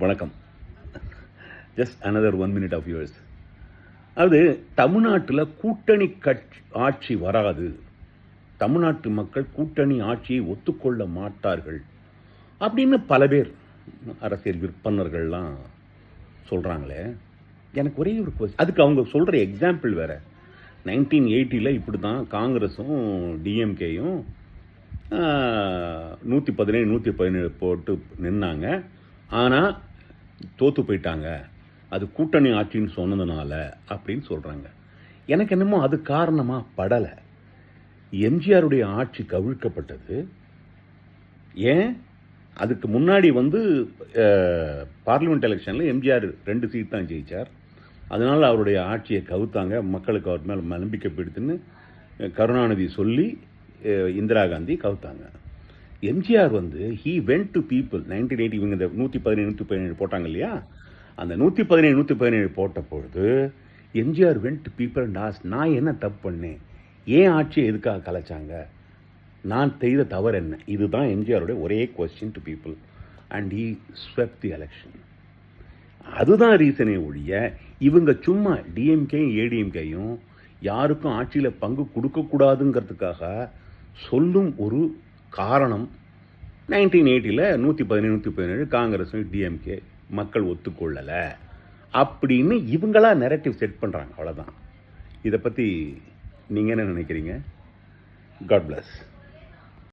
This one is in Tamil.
வணக்கம். Just another 1 minute of yours. அது தமிழ்நாட்டில் கூட்டணி ஆட்சி வராது, தமிழ்நாட்டு மக்கள் கூட்டணி ஆட்சியை ஒத்துக்கொள்ள மாட்டார்கள் அப்படின்னு பல பேர் அரசியல் விற்பனர்கள்லாம் சொல்கிறாங்களே. எனக்கு ஒரே ஒரு கொஸ்டின், அதுக்கு அவங்க சொல்கிற எக்ஸாம்பிள் வேறு. 1980 இப்படி தான் காங்கிரஸும் டிஎம்கேயும் 117 117 போட்டு நின்னாங்க. ஆனால் தோற்று போயிட்டாங்க, அது கூட்டணி ஆட்சின்னு சொன்னதுனால அப்படின்னு சொல்கிறாங்க. எனக்கு என்னமோ அது காரணமாக படலை. எம்ஜிஆருடைய ஆட்சி கவிழ்க்கப்பட்டது. ஏன் அதுக்கு முன்னாடி பார்லிமெண்ட் எலெக்ஷனில் எம்ஜிஆர் 2 சீட் தான் ஜெயித்தார். அதனால் அவருடைய ஆட்சியை கவுத்தாங்க. மக்களுக்கு அவர் மேலே நம்பிக்கை பிடித்துன்னு கருணாநிதி சொல்லி இந்திரா காந்தி கவுத்தாங்க. MGR he went to people. 1980 இவங்க இந்த 117 117 போட்டாங்க இல்லையா, அந்த 117 117 போட்ட பொழுது MGR vent to people and ask, நான் என்ன தப்பு பண்ணேன், ஏன் ஆட்சியை எதுக்காக கலைச்சாங்க, நான் செய்த தவறு என்ன? இதுதான் எம்ஜிஆருடைய ஒரே question to people. And he swept the election. அதுதான் ரீசனே ஒழிய இவங்க சும்மா டிஎம்கேயும் ஏடிஎம்கேயும் யாருக்கும் ஆட்சியில் பங்கு கொடுக்கக்கூடாதுங்கிறதுக்காக சொல்லும் ஒரு காரணம். 1980 117 117 காங்கிரஸும் டிஎம்கே மக்கள் ஒத்துக்கொள்ளலை அப்படின்னு இவங்களா நெரட்டிவ் செட் பண்ணுறாங்க. அவ்வளோதான். இதை பற்றி நீங்கள் என்ன நினைக்கிறீங்க? God plus.